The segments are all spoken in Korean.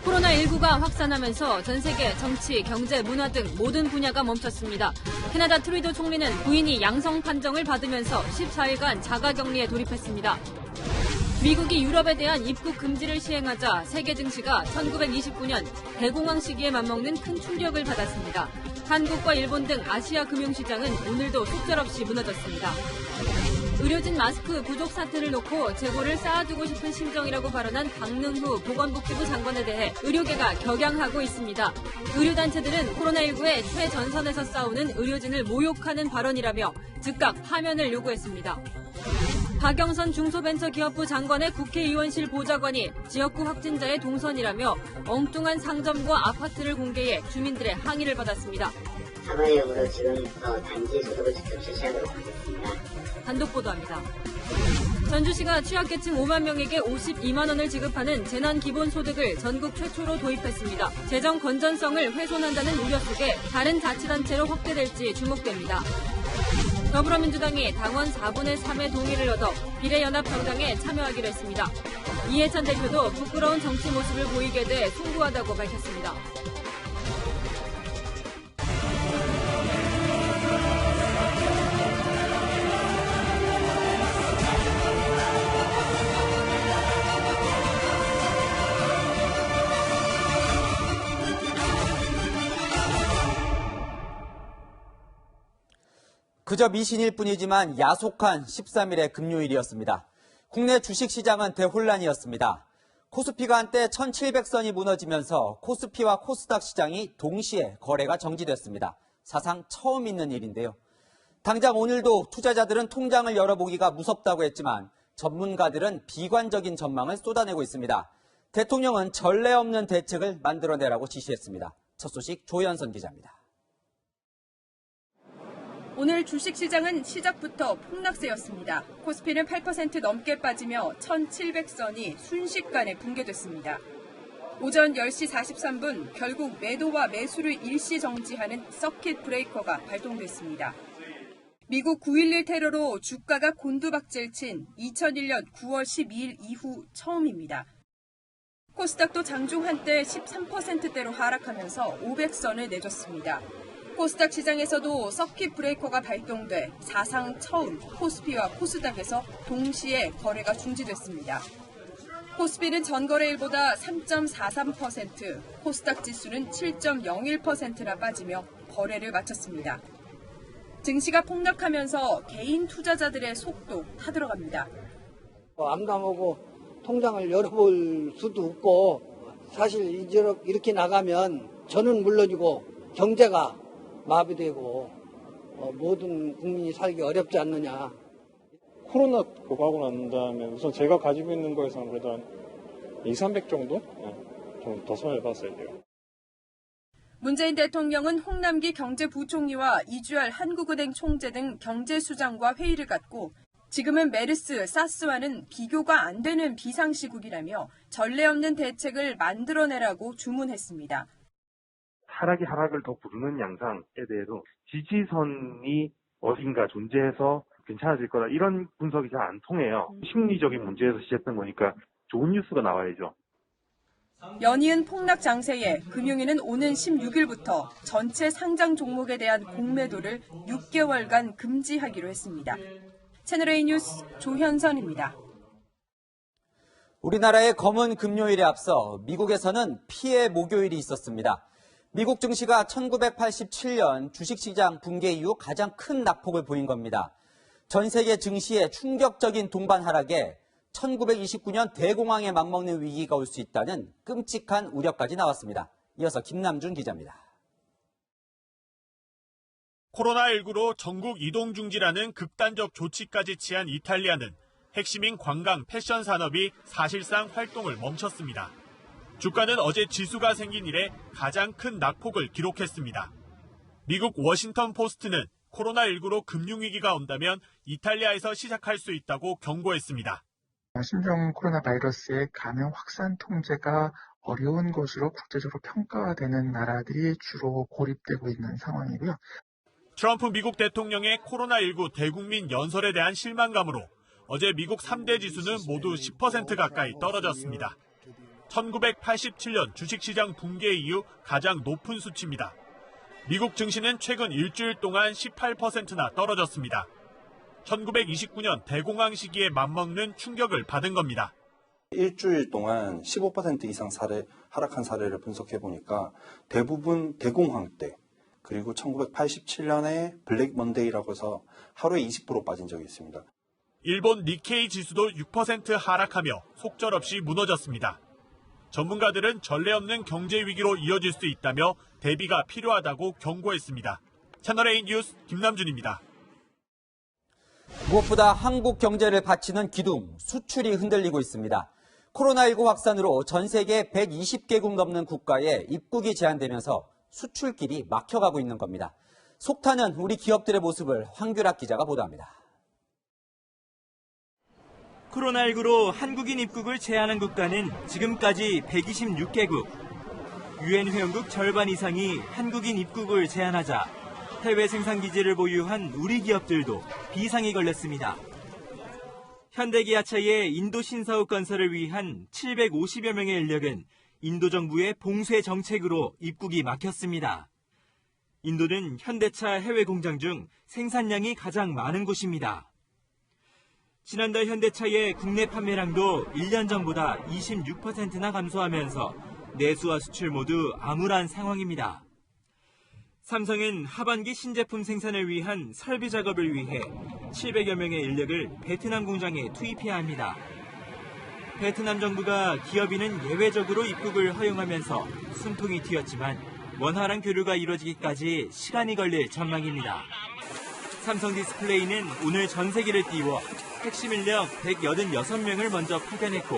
코로나19가 확산하면서 전 세계 정치, 경제, 문화 등 모든 분야가 멈췄습니다. 캐나다 트루도 총리는 부인이 양성 판정을 받으면서 14일간 자가격리에 돌입했습니다. 미국이 유럽에 대한 입국 금지를 시행하자 세계 증시가 1929년 대공황 시기에 맞먹는 큰 충격을 받았습니다. 한국과 일본 등 아시아 금융시장은 오늘도 속절없이 무너졌습니다. 의료진 마스크 부족 사태를 놓고 재고를 쌓아두고 싶은 심정이라고 발언한 박능후 보건복지부 장관에 대해 의료계가 격양하고 있습니다. 의료단체들은 코로나19의 최전선에서 싸우는 의료진을 모욕하는 발언이라며 즉각 파면을 요구했습니다. 박영선 중소벤처기업부 장관의 국회의원실 보좌관이 지역구 확진자의 동선이라며 엉뚱한 상점과 아파트를 공개해 주민들의 항의를 받았습니다. 사과역으로 지금부터 단지 소득을 직접 실시하도록 하겠습니다. 단독 보도합니다. 전주시가 취약계층 5만 명에게 52만 원을 지급하는 재난기본소득을 전국 최초로 도입했습니다. 재정 건전성을 훼손한다는 우려 속에 다른 자치단체로 확대될지 주목됩니다. 더불어민주당이 당원 4분의 3의 동의를 얻어 비례연합정당에 참여하기로 했습니다. 이해찬 대표도 부끄러운 정치 모습을 보이게 돼 송구하다고 밝혔습니다. 그저 미신일 뿐이지만 야속한 13일의 금요일이었습니다. 국내 주식시장은 대혼란이었습니다. 코스피가 한때 1700선이 무너지면서 코스피와 코스닥 시장이 동시에 거래가 정지됐습니다. 사상 처음 있는 일인데요. 당장 오늘도 투자자들은 통장을 열어보기가 무섭다고 했지만 전문가들은 비관적인 전망을 쏟아내고 있습니다. 대통령은 전례 없는 대책을 만들어내라고 지시했습니다. 첫 소식 조현선 기자입니다. 오늘 주식시장은 시작부터 폭락세였습니다. 코스피는 8% 넘게 빠지며 1700선이 순식간에 붕괴됐습니다. 오전 10시 43분 결국 매도와 매수를 일시 정지하는 서킷 브레이커가 발동됐습니다. 미국 9.11 테러로 주가가 곤두박질 친 2001년 9월 12일 이후 처음입니다. 코스닥도 장중 한때 13%대로 하락하면서 500선을 내줬습니다. 코스닥 시장에서도 서킷 브레이커가 발동돼 사상 처음 코스피와 코스닥에서 동시에 거래가 중지됐습니다. 코스피는 전거래일보다 3.43%, 코스닥 지수는 7.01%나 빠지며 거래를 마쳤습니다. 증시가 폭락하면서 개인 투자자들의 속도 타들어갑니다. 암담하고 통장을 열어볼 수도 없고 사실 이렇게 나가면 저는 물론이고 경제가 마비되고 모든 국민이 살기 어렵지 않느냐. 코로나 고하고 난 다음에 우선 제가 가지고 있는 거에서는 그래도 한 200~300 정도? 좀 더 손해를 봤어야 돼요. 문재인 대통령은 홍남기 경제부총리와 이주열 한국은행 총재 등 경제수장과 회의를 갖고 지금은 메르스, 사스와는 비교가 안 되는 비상시국이라며 전례 없는 대책을 만들어내라고 주문했습니다. 하락을 더 부르는 양상에 대해서 지지선이 어딘가 존재해서 괜찮아질 거다. 이런 분석이 잘 안 통해요. 심리적인 문제에서 시작된 거니까 좋은 뉴스가 나와야죠. 연이은 폭락 장세에 금융위는 오는 16일부터 전체 상장 종목에 대한 공매도를 6개월간 금지하기로 했습니다. 채널A 뉴스 조현선입니다. 우리나라의 검은 금요일에 앞서 미국에서는 피해 목요일이 있었습니다. 미국 증시가 1987년 주식시장 붕괴 이후 가장 큰 낙폭을 보인 겁니다. 전 세계 증시의 충격적인 동반 하락에 1929년 대공황에 맞먹는 위기가 올 수 있다는 끔찍한 우려까지 나왔습니다. 이어서 김남준 기자입니다. 코로나19로 전국 이동 중지라는 극단적 조치까지 취한 이탈리아는 핵심인 관광, 패션 산업이 사실상 활동을 멈췄습니다. 주가는 어제 지수가 생긴 이래 가장 큰 낙폭을 기록했습니다. 미국 워싱턴 포스트는 코로나19로 금융위기가 온다면 이탈리아에서 시작할 수 있다고 경고했습니다. 신종 코로나 바이러스의 감염 확산 통제가 어려운 것으로 국제적으로 평가되는 나라들이 주로 고립되고 있는 상황이고요. 트럼프 미국 대통령의 코로나19 대국민 연설에 대한 실망감으로 어제 미국 3대 지수는 모두 10% 가까이 떨어졌습니다. 1987년 주식시장 붕괴 이후 가장 높은 수치입니다. 미국 증시는 최근 일주일 동안 18%나 떨어졌습니다. 1929년 대공황 시기에 맞먹는 충격을 받은 겁니다. 일주일 동안 15% 이상 하락한 사례를 분석해 보니까 대부분 대공황 때, 그리고 1987년에 블랙 먼데이라고 해서 하루에 20% 빠진 적이 있습니다. 일본 니케이 지수도 6% 하락하며 속절없이 무너졌습니다. 전문가들은 전례 없는 경제 위기로 이어질 수 있다며 대비가 필요하다고 경고했습니다. 채널A 뉴스 김남준입니다. 무엇보다 한국 경제를 받치는 기둥, 수출이 흔들리고 있습니다. 코로나19 확산으로 전 세계 120개국 넘는 국가에 입국이 제한되면서 수출길이 막혀가고 있는 겁니다. 속타는 우리 기업들의 모습을 황규락 기자가 보도합니다. 코로나19로 한국인 입국을 제한한 국가는 지금까지 126개국. 유엔 회원국 절반 이상이 한국인 입국을 제한하자 해외 생산 기지를 보유한 우리 기업들도 비상이 걸렸습니다. 현대기아차의 인도 신사옥 건설을 위한 750여 명의 인력은 인도 정부의 봉쇄 정책으로 입국이 막혔습니다. 인도는 현대차 해외 공장 중 생산량이 가장 많은 곳입니다. 지난달 현대차의 국내 판매량도 1년 전보다 26%나 감소하면서 내수와 수출 모두 암울한 상황입니다. 삼성은 하반기 신제품 생산을 위한 설비 작업을 위해 700여 명의 인력을 베트남 공장에 투입해야 합니다. 베트남 정부가 기업인은 예외적으로 입국을 허용하면서 숨통이 튀었지만 원활한 교류가 이루어지기까지 시간이 걸릴 전망입니다. 삼성 디스플레이는 오늘 전세기를 띄워 핵심 인력 186명을 먼저 파견했고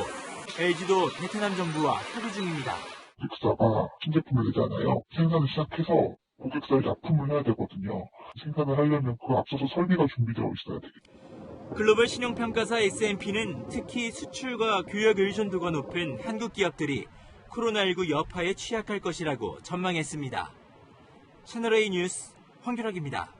LG도 베트남 정부와 협의 중입니다. 기획사가 신제품을 내잖아요. 생산을 시작해서 고객사에 납품을 해야 되거든요. 생산을 하려면 그 앞서서 설비가 준비되어 있어야 되겠죠. 글로벌 신용평가사 S&P는 특히 수출과 교역 의존도가 높은 한국 기업들이 코로나19 여파에 취약할 것이라고 전망했습니다. 채널A 뉴스 황규락입니다.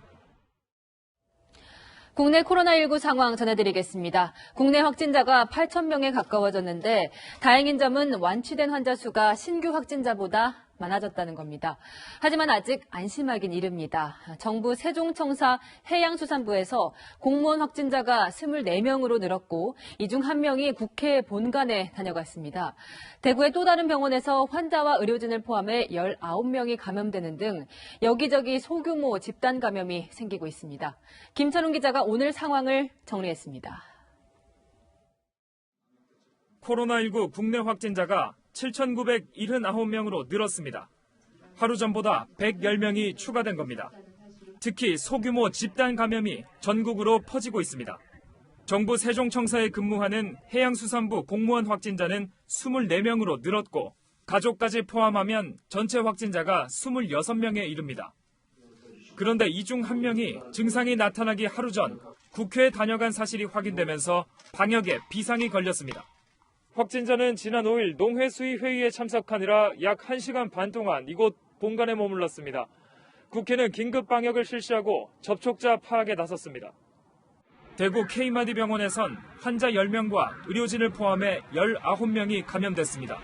국내 코로나19 상황 전해드리겠습니다. 국내 확진자가 8,000명에 가까워졌는데 다행인 점은 완치된 환자 수가 신규 확진자보다 많아졌다는 겁니다. 하지만 아직 안심하긴 이릅니다. 정부 세종청사 해양수산부에서 공무원 확진자가 24명으로 늘었고 이 중 1명이 국회 본관에 다녀갔습니다. 대구의 또 다른 병원에서 환자와 의료진을 포함해 19명이 감염되는 등 여기저기 소규모 집단 감염이 생기고 있습니다. 김찬웅 기자가 오늘 상황을 정리했습니다. 코로나19 국내 확진자가 7,979명으로 늘었습니다. 하루 전보다 110명이 추가된 겁니다. 특히 소규모 집단 감염이 전국으로 퍼지고 있습니다. 정부 세종청사에 근무하는 해양수산부 공무원 확진자는 24명으로 늘었고 가족까지 포함하면 전체 확진자가 26명에 이릅니다. 그런데 이 중 1명이 증상이 나타나기 하루 전 국회에 다녀간 사실이 확인되면서 방역에 비상이 걸렸습니다. 확진자는 지난 5일 농해수위 회의에 참석하느라 약 1시간 반 동안 이곳 본관에 머물렀습니다. 국회는 긴급 방역을 실시하고 접촉자 파악에 나섰습니다. 대구 K마디 병원에선 환자 10명과 의료진을 포함해 19명이 감염됐습니다.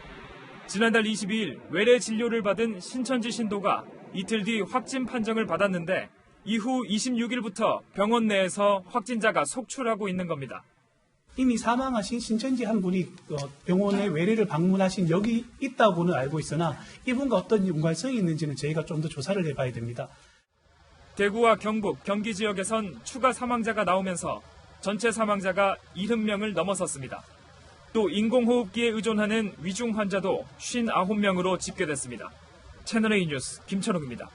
지난달 22일 외래 진료를 받은 신천지 신도가 이틀 뒤 확진 판정을 받았는데 이후 26일부터 병원 내에서 확진자가 속출하고 있는 겁니다. 이미 사망하신 신천지 한 분이 병원에 외래를 방문하신 적이 있다고는 알고 있으나 이분과 어떤 연관성이 있는지는 저희가 좀 더 조사를 해봐야 됩니다. 대구와 경북, 경기 지역에선 추가 사망자가 나오면서 전체 사망자가 70명을 넘어섰습니다. 또 인공호흡기에 의존하는 위중 환자도 59명으로 집계됐습니다. 채널A 뉴스 김천욱입니다.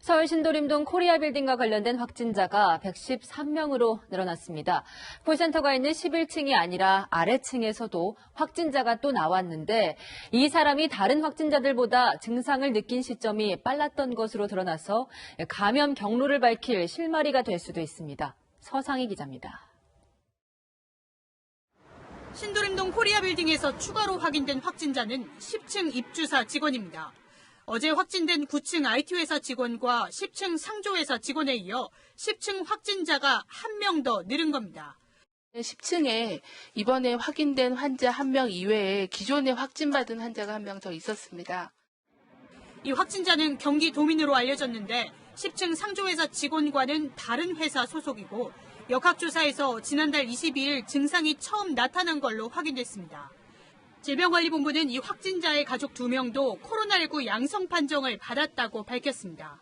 서울 신도림동 코리아빌딩과 관련된 확진자가 113명으로 늘어났습니다. 콜센터가 있는 11층이 아니라 아래층에서도 확진자가 또 나왔는데 이 사람이 다른 확진자들보다 증상을 느낀 시점이 빨랐던 것으로 드러나서 감염 경로를 밝힐 실마리가 될 수도 있습니다. 서상희 기자입니다. 신도림동 코리아빌딩에서 추가로 확인된 확진자는 10층 입주사 직원입니다. 어제 확진된 9층 IT회사 직원과 10층 상조회사 직원에 이어 10층 확진자가 1명 더 늘은 겁니다. 10층에 이번에 확인된 환자 1명 이외에 기존에 확진받은 환자가 1명 더 있었습니다. 이 확진자는 경기도민으로 알려졌는데 10층 상조회사 직원과는 다른 회사 소속이고 역학조사에서 지난달 22일 증상이 처음 나타난 걸로 확인됐습니다. 질병관리본부는 이 확진자의 가족 2명도 코로나19 양성 판정을 받았다고 밝혔습니다.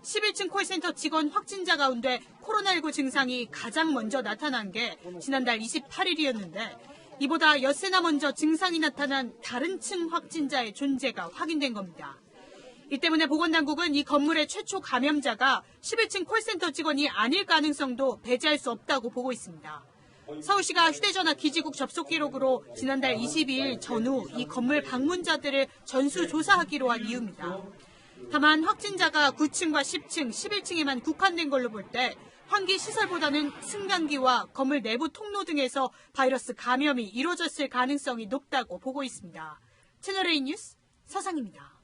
11층 콜센터 직원 확진자 가운데 코로나19 증상이 가장 먼저 나타난 게 지난달 28일이었는데 이보다 엿새나 먼저 증상이 나타난 다른 층 확진자의 존재가 확인된 겁니다. 이 때문에 보건당국은 이 건물의 최초 감염자가 11층 콜센터 직원이 아닐 가능성도 배제할 수 없다고 보고 있습니다. 서울시가 휴대전화 기지국 접속 기록으로 지난달 22일 전후 이 건물 방문자들을 전수조사하기로 한 이유입니다. 다만 확진자가 9층과 10층, 11층에만 국한된 걸로 볼 때 환기 시설보다는 승강기와 건물 내부 통로 등에서 바이러스 감염이 이루어졌을 가능성이 높다고 보고 있습니다. 채널A 뉴스 서상입니다.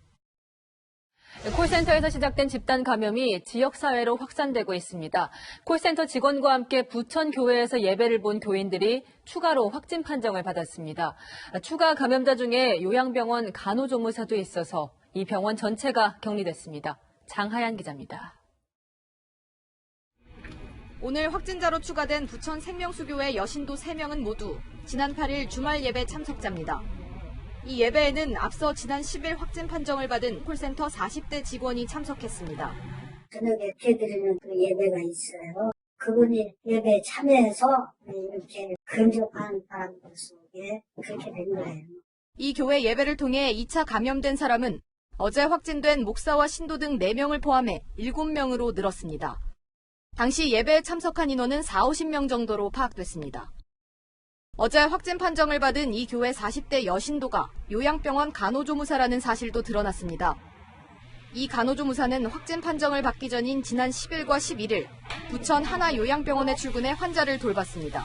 콜센터에서 시작된 집단 감염이 지역사회로 확산되고 있습니다. 콜센터 직원과 함께 부천 교회에서 예배를 본 교인들이 추가로 확진 판정을 받았습니다. 추가 감염자 중에 요양병원 간호조무사도 있어서 이 병원 전체가 격리됐습니다. 장하얀 기자입니다. 오늘 확진자로 추가된 부천 생명수교회 여신도 3명은 모두 지난 8일 주말 예배 참석자입니다. 이 예배에는 앞서 지난 10일 확진 판정을 받은 콜센터 40대 직원이 참석했습니다. 저녁에 드리는 그 예배가 있어요. 그분이 예배에 참여해서 이렇게 근접한 사람들 속에 그렇게 된 거예요. 이 교회 예배를 통해 2차 감염된 사람은 어제 확진된 목사와 신도 등 4명을 포함해 7명으로 늘었습니다. 당시 예배에 참석한 인원은 40-50명 정도로 파악됐습니다. 어제 확진 판정을 받은 이 교회 40대 여신도가 요양병원 간호조무사라는 사실도 드러났습니다. 이 간호조무사는 확진 판정을 받기 전인 지난 10일과 11일 부천 하나요양병원에 출근해 환자를 돌봤습니다.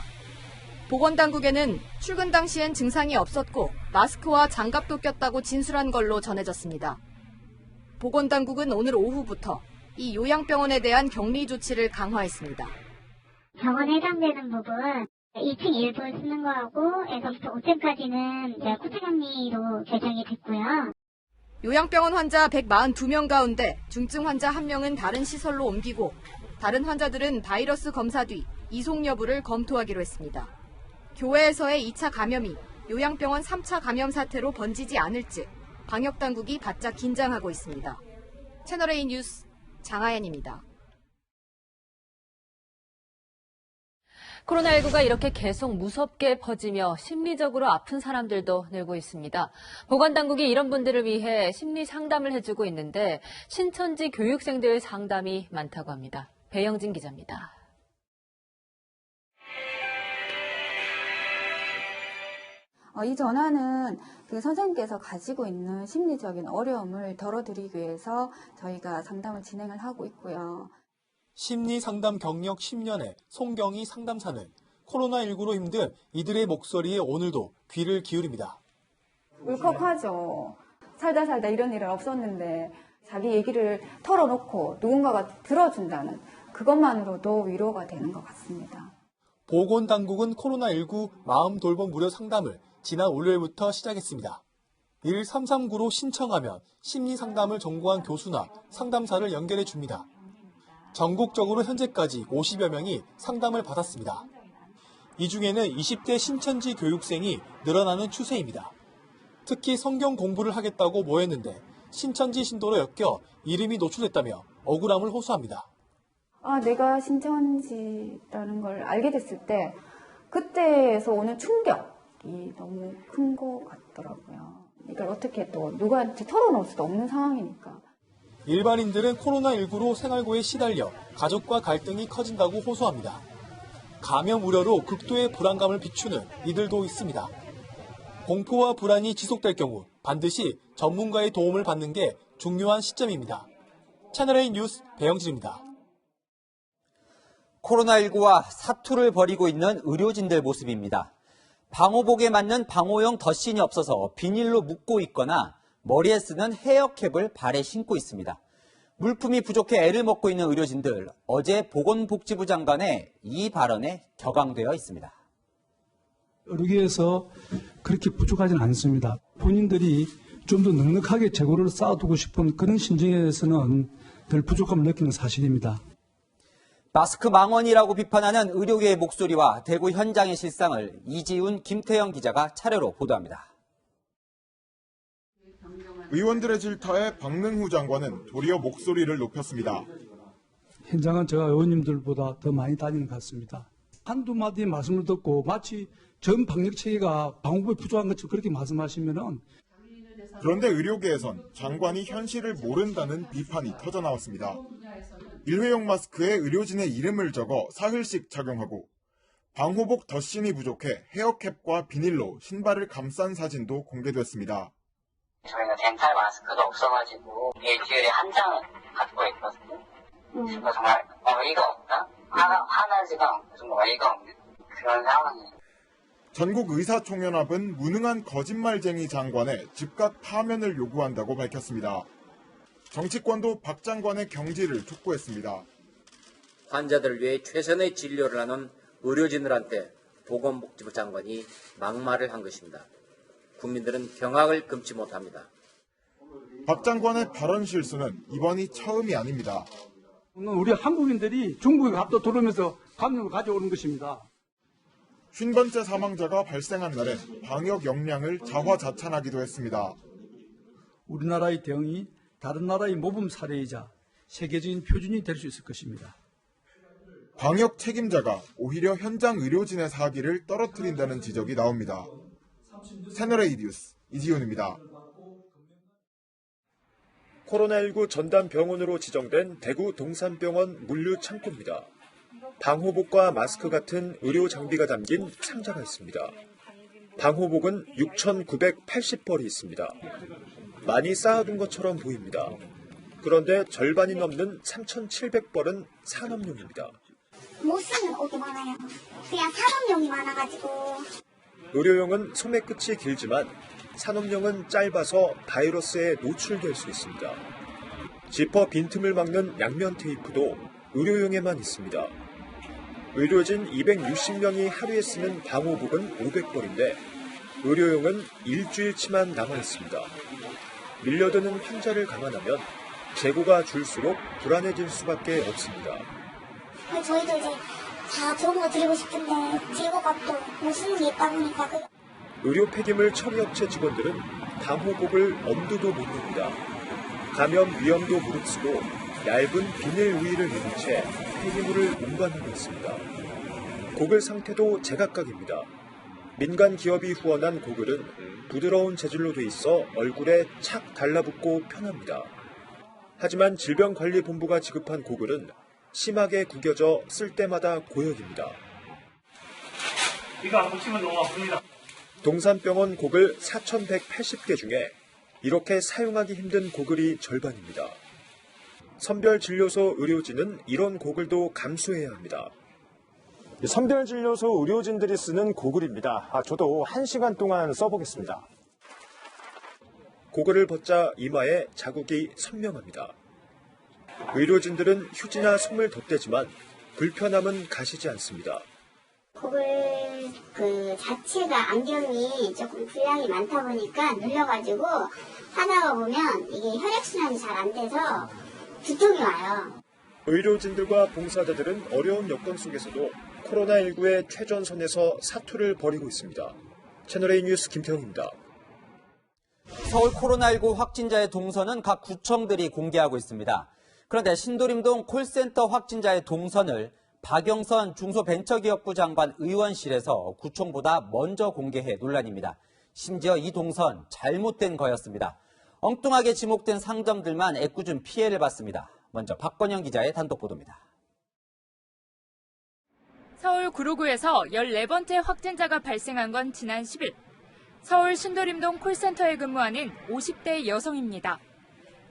보건당국에는 출근 당시엔 증상이 없었고 마스크와 장갑도 꼈다고 진술한 걸로 전해졌습니다. 보건당국은 오늘 오후부터 이 요양병원에 대한 격리 조치를 강화했습니다. 병원에 해당되는 부분 2층 일부 쓰는 거하고 에서부터 5층까지는 이제 코트격리로 결정이 됐고요. 요양병원 환자 142명 가운데 중증 환자 1명은 다른 시설로 옮기고 다른 환자들은 바이러스 검사 뒤 이송 여부를 검토하기로 했습니다. 교회에서의 2차 감염이 요양병원 3차 감염 사태로 번지지 않을지 방역당국이 바짝 긴장하고 있습니다. 채널A 뉴스 장하연입니다. 코로나19가 이렇게 계속 무섭게 퍼지며 심리적으로 아픈 사람들도 늘고 있습니다. 보건당국이 이런 분들을 위해 심리 상담을 해주고 있는데 신천지 교육생들 상담이 많다고 합니다. 배영진 기자입니다. 이 전화는 그 선생님께서 가지고 있는 심리적인 어려움을 덜어드리기 위해서 저희가 상담을 진행을 하고 있고요. 심리상담 경력 10년의 송경희 상담사는 코로나19로 힘든 이들의 목소리에 오늘도 귀를 기울입니다. 울컥하죠. 살다 이런 일은 없었는데 자기 얘기를 털어놓고 누군가가 들어준다는 그것만으로도 위로가 되는 것 같습니다. 보건당국은 코로나19 마음 돌봄 무료 상담을 지난 월요일부터 시작했습니다. 1339로 신청하면 심리상담을 전공한 교수나 상담사를 연결해 줍니다. 전국적으로 현재까지 50여 명이 상담을 받았습니다. 이 중에는 20대 신천지 교육생이 늘어나는 추세입니다. 특히 성경 공부를 하겠다고 모였는데 신천지 신도로 엮여 이름이 노출됐다며 억울함을 호소합니다. 내가 신천지라는 걸 알게 됐을 때 그때에서 오는 충격이 너무 큰 것 같더라고요. 이걸 어떻게 또 누구한테 털어놓을 수도 없는 상황이니까. 일반인들은 코로나19로 생활고에 시달려 가족과 갈등이 커진다고 호소합니다. 감염 우려로 극도의 불안감을 비추는 이들도 있습니다. 공포와 불안이 지속될 경우 반드시 전문가의 도움을 받는 게 중요한 시점입니다. 채널A 뉴스 배영진입니다. 코로나19와 사투를 벌이고 있는 의료진들 모습입니다. 방호복에 맞는 방호용 덧신이 없어서 비닐로 묶고 있거나 머리에 쓰는 헤어캡을 발에 신고 있습니다. 물품이 부족해 애를 먹고 있는 의료진들, 어제 보건복지부 장관의 이 발언에 격앙되어 있습니다. 의료계에서 그렇게 부족하지는 않습니다. 본인들이 좀 더 넉넉하게 재고를 쌓아두고 싶은 그런 심정에 대해서는 덜 부족함을 느끼는 사실입니다. 마스크 망언이라고 비판하는 의료계의 목소리와 대구 현장의 실상을 이지훈, 김태영 기자가 차례로 보도합니다. 의원들의 질타에 박능후 장관은 도리어 목소리를 높였습니다. 현장은 제가 의원님들보다 더 많이 다니는 것 같습니다. 한두 마디 말씀을 듣고 마치 전 방역체계가 방호부에 부족한 것처럼 그렇게 말씀하시면은. 그런데 의료계에선 장관이 현실을 모른다는 비판이 터져나왔습니다. 일회용 마스크에 의료진의 이름을 적어 사흘씩 착용하고 방호복 덧신이 부족해 헤어캡과 비닐로 신발을 감싼 사진도 공개됐습니다. 저희는 덴탈 마스크도 없어가지고 일주일에 한 장을 갖고 있거든요. 그래서 정말 어이가 없다? 화나지가 않고 정말 어이가 없는 그런 상황이에요. 전국 의사총연합은 무능한 거짓말쟁이 장관의 즉각 파면을 요구한다고 밝혔습니다. 정치권도 박 장관의 경질을 촉구했습니다. 환자들을 위해 최선의 진료를 하는 의료진들한테 보건복지부 장관이 막말을 한 것입니다. 국민들은 경악을 금치 못합니다. 박 장관의 발언 실수는 이번이 처음이 아닙니다. 우리 한국인들이 중국에 갔다 들어오면서 감염을 가져오는 것입니다. 50번째 사망자가 발생한 날엔 방역 역량을 자화자찬하기도 했습니다. 우리나라의 대응이 다른 나라의 모범 사례이자 세계적인 표준이 될 수 있을 것입니다. 방역 책임자가 오히려 현장 의료진의 사기를 떨어뜨린다는 지적이 나옵니다. 채널A 뉴스 이지훈입니다. 코로나19 전담 병원으로 지정된 대구 동산병원 물류 창고입니다. 방호복과 마스크 같은 의료 장비가 담긴 상자가 있습니다. 방호복은 6,980벌이 있습니다. 많이 쌓아둔 것처럼 보입니다. 그런데 절반이 넘는 3,700벌은 산업용입니다. 못 쓰는 옷이 많아요. 그냥 산업용이 많아가지고. 의료용은 소매 끝이 길지만 산업용은 짧아서 바이러스에 노출될 수 있습니다. 지퍼 빈틈을 막는 양면 테이프도 의료용에만 있습니다. 의료진 260명이 하루에 쓰는 방호복은 500벌인데 의료용은 일주일치만 남아있습니다. 밀려드는 환자를 감안하면 재고가 줄수록 불안해질 수밖에 없습니다. 저희도 이제 다 좋은 거 드리고 싶은데 재고가 또 못 쓰는 게 있다 보니까. 의료 폐기물 처리업체 직원들은 방호복을 엄두도 못 냅니다. 감염 위험도 무릅쓰고 얇은 비닐 우의를 입은 채 폐기물을 운반하고 있습니다. 고글 상태도 제각각입니다. 민간 기업이 후원한 고글은 부드러운 재질로 돼 있어 얼굴에 착 달라붙고 편합니다. 하지만 질병관리본부가 지급한 고글은 심하게 구겨져 쓸 때마다 고역입니다. 이거 안 붙이면 너무 아픕니다. 동산병원 고글 4,180개 중에 이렇게 사용하기 힘든 고글이 절반입니다. 선별진료소 의료진은 이런 고글도 감수해야 합니다. 선별진료소 의료진들이 쓰는 고글입니다. 저도 1시간 동안 써보겠습니다. 고글을 벗자 이마에 자국이 선명합니다. 의료진들은 휴지나 솜을 덧대지만 불편함은 가시지 않습니다. 고글 그 자체가 안경이 조금 분량이 많다 보니까 눌려가지고 하다가 보면 이게 혈액순환이 잘 안 돼서 두통이 와요. 의료진들과 봉사자들은 어려운 여건 속에서도 코로나19의 최전선에서 사투를 벌이고 있습니다. 채널A 뉴스 김태형입니다. 서울 코로나19 확진자의 동선은 각 구청들이 공개하고 있습니다. 그런데 신도림동 콜센터 확진자의 동선을 박영선 중소벤처기업부 장관 의원실에서 구청보다 먼저 공개해 논란입니다. 심지어 이 동선 잘못된 거였습니다. 엉뚱하게 지목된 상점들만 애꿎은 피해를 봤습니다. 먼저 박건영 기자의 단독 보도입니다. 서울 구로구에서 14번째 확진자가 발생한 건 지난 10일. 서울 신도림동 콜센터에 근무하는 50대 여성입니다.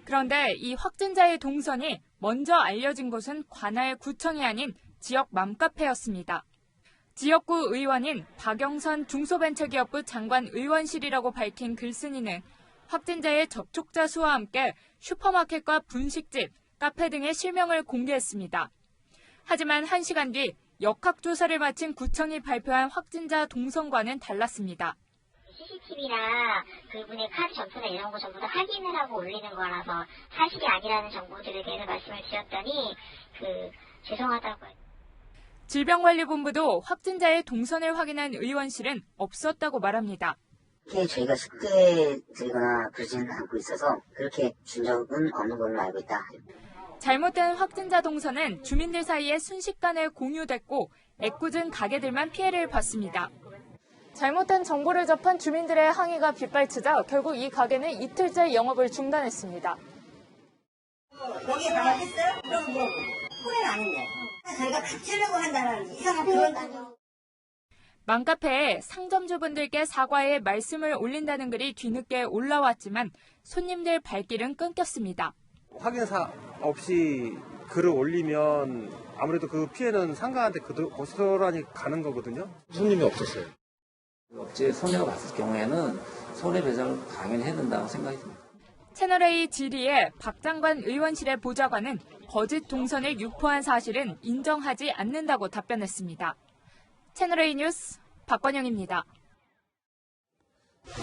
그런데 이 확진자의 동선이 먼저 알려진 곳은 관할 구청이 아닌 지역 맘카페였습니다. 지역구 의원인 박영선 중소벤처기업부 장관 의원실이라고 밝힌 글쓴이는 확진자의 접촉자 수와 함께 슈퍼마켓과 분식집, 카페 등의 실명을 공개했습니다. 하지만 1시간 뒤 역학조사를 마친 구청이 발표한 확진자 동선과는 달랐습니다. CCTV나 그분의 카드 점수나 이런 거 전부 다 확인을 하고 올리는 거라서 사실이 아니라는 정보들에 대해서 말씀을 드렸더니 죄송하다고. 질병관리본부도 확진자의 동선을 확인한 의원실은 없었다고 말합니다. 저희가 쉽게 드리거나 그러지는 않고 있어서 그렇게 준 적은 없는 걸로 알고 있다. 잘못된 확진자 동선은 주민들 사이에 순식간에 공유됐고 애꿎은 가게들만 피해를 봤습니다. 잘못된 정보를 접한 주민들의 항의가 빗발치자 결국 이 가게는 이틀째 영업을 중단했습니다. 여기 나가겠어요? 이러면 뭐 혼은 아닌데 저희가 감추려고 한다는 이상한 그런 단어. 맘카페에 상점주분들께 사과의 말씀을 올린다는 글이 뒤늦게 올라왔지만 손님들 발길은 끊겼습니다. 확인사 없이 글을 올리면 아무래도 그 피해는 상가한테 고스란히 가는 거거든요. 손님이 없었어요. 업체 손해가 봤을 경우에는 손해배상을 당연히 해야 된다고 생각이 듭니다. 채널A 질의에 박 장관 의원실의 보좌관은 거짓 동선을 유포한 사실은 인정하지 않는다고 답변했습니다. 채널A 뉴스 박건영입니다.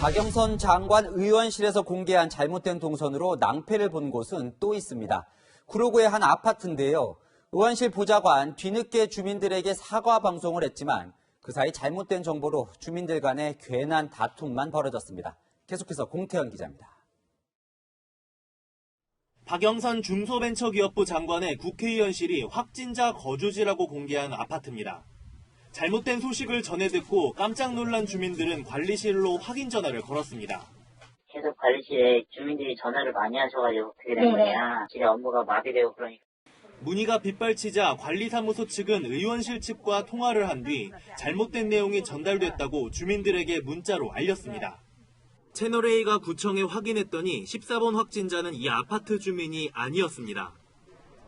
박영선 장관 의원실에서 공개한 잘못된 동선으로 낭패를 본 곳은 또 있습니다. 구로구의 한 아파트인데요. 의원실 보좌관 뒤늦게 주민들에게 사과 방송을 했지만 그 사이 잘못된 정보로 주민들 간의 괜한 다툼만 벌어졌습니다. 계속해서 공태현 기자입니다. 박영선 중소벤처기업부 장관의 국회의원실이 확진자 거주지라고 공개한 아파트입니다. 잘못된 소식을 전해 듣고 깜짝 놀란 주민들은 관리실로 확인 전화를 걸었습니다. 계속 관리실에 주민들이 전화를 많이 하셔가지고 어떻게 된 거냐. 실의 업무가 마비되고 그러니까. 문의가 빗발치자 관리사무소 측은 의원실 측과 통화를 한 뒤 잘못된 내용이 전달됐다고 주민들에게 문자로 알렸습니다. 채널A가 구청에 확인했더니 14번 확진자는 이 아파트 주민이 아니었습니다.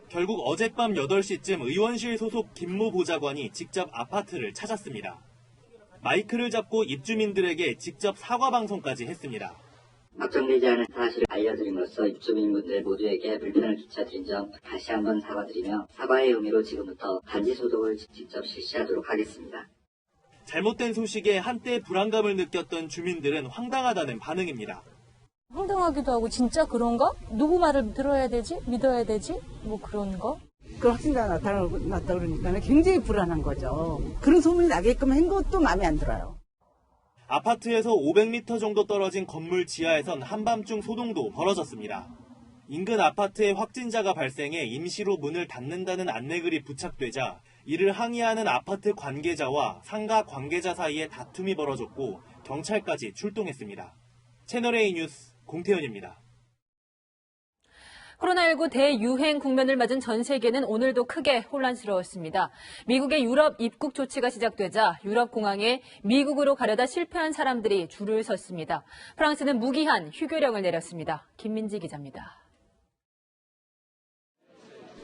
결국 어젯밤 8시쯤 의원실 소속 김모 보좌관이 직접 아파트를 찾았습니다. 마이크를 잡고 입주민들에게 직접 사과 방송까지 했습니다. 확정되지 않은 사실을 알려드림으로써 입주민분들 모두에게 불편을 끼쳐드린 점 다시 한번 사과드리며 사과의 의미로 지금부터 반지 소독을 직접 실시하도록 하겠습니다. 잘못된 소식에 한때 불안감을 느꼈던 주민들은 황당하다는 반응입니다. 황당하기도 하고 진짜 그런가? 누구 말을 들어야 되지? 믿어야 되지? 뭐 그런 거? 그 확진자가 나타났다 그러니까 굉장히 불안한 거죠. 그런 소문이 나게끔 한 것도 마음에 안 들어요. 아파트에서 500m 정도 떨어진 건물 지하에선 한밤중 소동도 벌어졌습니다. 인근 아파트에 확진자가 발생해 임시로 문을 닫는다는 안내글이 부착되자 이를 항의하는 아파트 관계자와 상가 관계자 사이에 다툼이 벌어졌고 경찰까지 출동했습니다. 채널A 뉴스 공태현입니다. 코로나19 대유행 국면을 맞은 전 세계는 오늘도 크게 혼란스러웠습니다. 미국의 유럽 입국 조치가 시작되자 유럽 공항에 미국으로 가려다 실패한 사람들이 줄을 섰습니다. 프랑스는 무기한 휴교령을 내렸습니다. 김민지 기자입니다.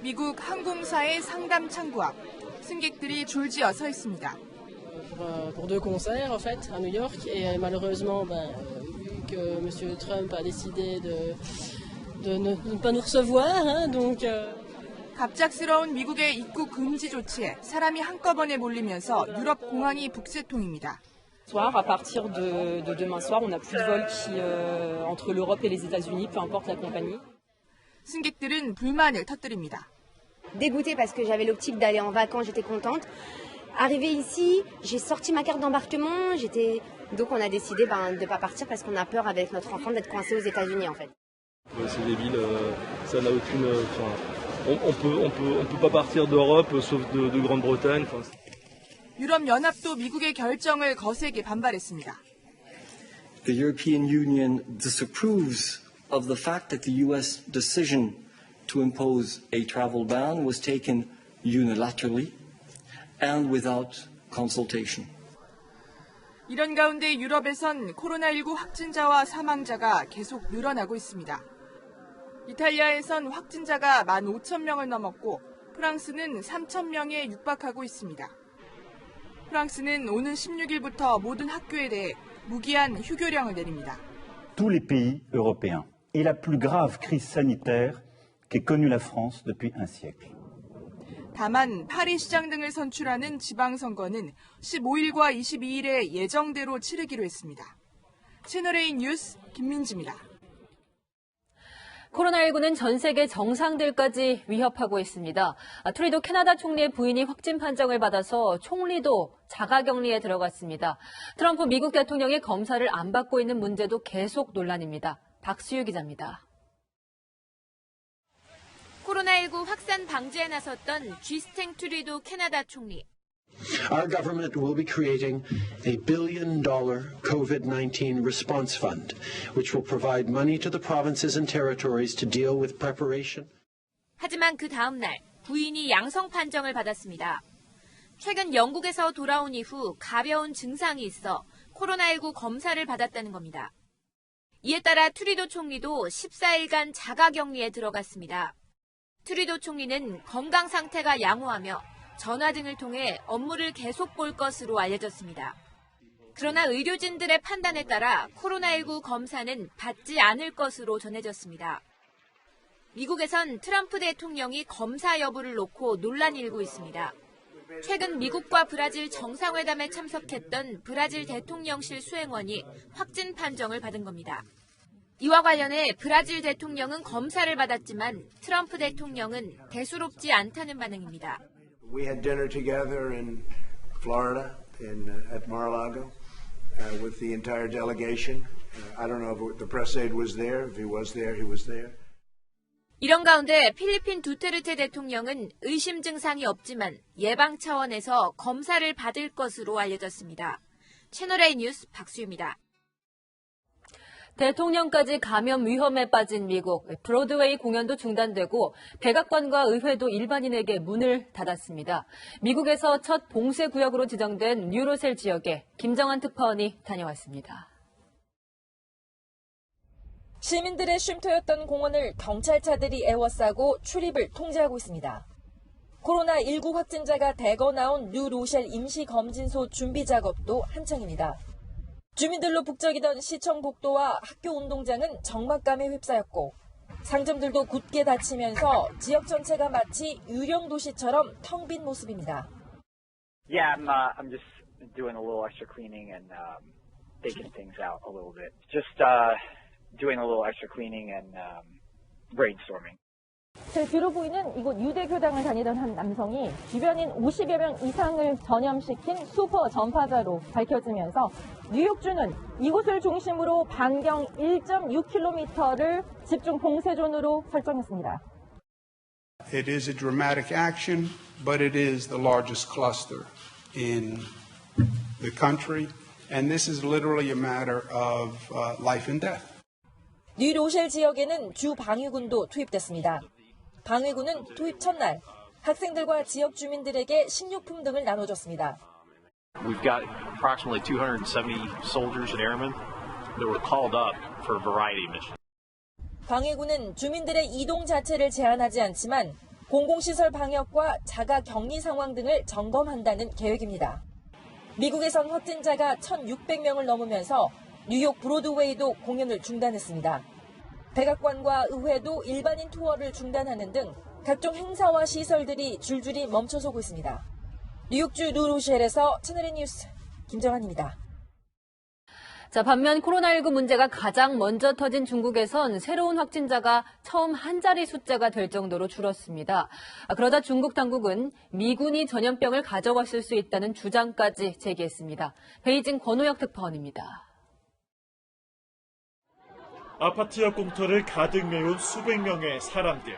미국 항공사의 상담 창구 앞 승객들이 줄지어 서 있습니다. Pour deux concerts en fait à New York et malheureusement vu que M. Trump a décidé de ne pas nous recevoir donc 갑작스러운 미국의 입국 금지 조치에 사람이 한꺼번에 몰리면서 유럽 공항이 북새통입니다. Soir, à partir de demain soir, on n'a plus de vol qui entre l'Europe et les États-Unis, peu importe la compagnie. 승객들은 불만을 터뜨립니다. Dégoûtée parce que j'avais l'optique d'aller en vacances, j'étais contente. Arrivée ici, j'ai sorti ma carte d'embarquement, donc on a décidé de ne pas partir parce qu'on a peur avec notre enfant d'être coincé aux États-Unis en fait. C'est débile, ça n'a aucune. On peut pas partir d'Europe sauf de Grande-Bretagne. 유럽 연합도 미국의 결정을 거세게 반발했습니다. The European Union disapproves of the fact that the US decision to impose a travel ban was taken unilaterally and without consultation. 이런 가운데 유럽에선 코로나19 확진자와 사망자가 계속 늘어나고 있습니다. 이탈리아에선 확진자가 15,000명을 넘었고 프랑스는 3,000명에 육박하고 있습니다. 프랑스는 오는 16일부터 모든 학교에 대해 무기한 휴교령을 내립니다. Tous les pays européens. Et la plus grave crise sanitaire qu'ait connue la France depuis un siècle. 다만 파리 시장 등을 선출하는 지방선거는 15일과 22일에 예정대로 치르기로 했습니다. 채널A 뉴스 김민지입니다. 코로나19는 전 세계 정상들까지 위협하고 있습니다. 트루도 캐나다 총리의 부인이 확진 판정을 받아서 총리도 자가격리에 들어갔습니다. 트럼프 미국 대통령이 검사를 안 받고 있는 문제도 계속 논란입니다. 박수유 기자입니다. 코로나19 확산 방지에 나섰던 쥐스탱 트루도 캐나다 총리. Our government will be creating a $1 billion COVID-19 response fund, which will provide money to the provinces and territories to deal with preparation. 하지만 그 다음 날 부인이 양성 판정을 받았습니다. 최근 영국에서 돌아온 이후 가벼운 증상이 있어 코로나19 검사를 받았다는 겁니다. 이에 따라 트루도 총리도 14일간 자가격리에 들어갔습니다. 트루도 총리는 건강 상태가 양호하며 전화 등을 통해 업무를 계속 볼 것으로 알려졌습니다. 그러나 의료진들의 판단에 따라 코로나19 검사는 받지 않을 것으로 전해졌습니다. 미국에선 트럼프 대통령이 검사 여부를 놓고 논란이 일고 있습니다. 최근 미국과 브라질 정상회담에 참석했던 브라질 대통령실 수행원이 확진 판정을 받은 겁니다. 이와 관련해 브라질 대통령은 검사를 받았지만 트럼프 대통령은 대수롭지 않다는 반응입니다. We had dinner together in Florida at Mar-a-Lago with the entire delegation. I don't know if the press aide was there. If he was there, he was there. 이런 가운데 필리핀 두테르테 대통령은 의심 증상이 없지만 예방 차원에서 검사를 받을 것으로 알려졌습니다. 채널A 뉴스 박수유입니다. 대통령까지 감염 위험에 빠진 미국, 브로드웨이 공연도 중단되고 백악관과 의회도 일반인에게 문을 닫았습니다. 미국에서 첫 봉쇄 구역으로 지정된 뉴로셀 지역에 김정한 특파원이 다녀왔습니다. 시민들의 쉼터였던 공원을 경찰차들이 에워싸고 출입을 통제하고 있습니다. 코로나19 확진자가 대거 나온 뉴로셀 임시검진소 준비 작업도 한창입니다. 주민들로 북적이던 시청 복도와 학교 운동장은 적막감에 휩싸였고 상점들도 굳게 닫히면서 지역 전체가 마치 유령 도시처럼 텅 빈 모습입니다. Yeah, I'm just doing a little extra cleaning and taking things out a little bit. Just doing a little extra cleaning and brainstorming. 제 뒤로 보이는 이곳 유대교당을 다니던 한 남성이 주변인 50여 명 이상을 전염시킨 슈퍼 전파자로 밝혀지면서 뉴욕주는 이곳을 중심으로 반경 1.6km를 집중 봉쇄존으로 설정했습니다. It is a dramatic action, but it is the largest cluster in the country, and this is literally a matter of life and death. 뉴로셀 지역에는 주 방위군도 투입됐습니다. 방위군은 투입 첫날 학생들과 지역 주민들에게 식료품 등을 나눠줬습니다. We've got approximately 270 soldiers and airmen that were called up for a variety of missions. 방위군은 주민들의 이동 자체를 제한하지 않지만 공공시설 방역과 자가 격리 상황 등을 점검한다는 계획입니다. 미국에선 확진자가 1,600명을 넘으면서 뉴욕 브로드웨이도 공연을 중단했습니다. 백악관과 의회도 일반인 투어를 중단하는 등 각종 행사와 시설들이 줄줄이 멈춰서고 있습니다. 뉴욕주 뉴로셀에서 채널A 뉴스 김정한입니다. 자, 반면 코로나19 문제가 가장 먼저 터진 중국에선 새로운 확진자가 처음 한 자리 숫자가 될 정도로 줄었습니다. 그러다 중국 당국은 미군이 전염병을 가져왔을 수 있다는 주장까지 제기했습니다. 베이징 권호혁 특파원입니다. 아파트 옆 공터를 가득 메운 수백 명의 사람들.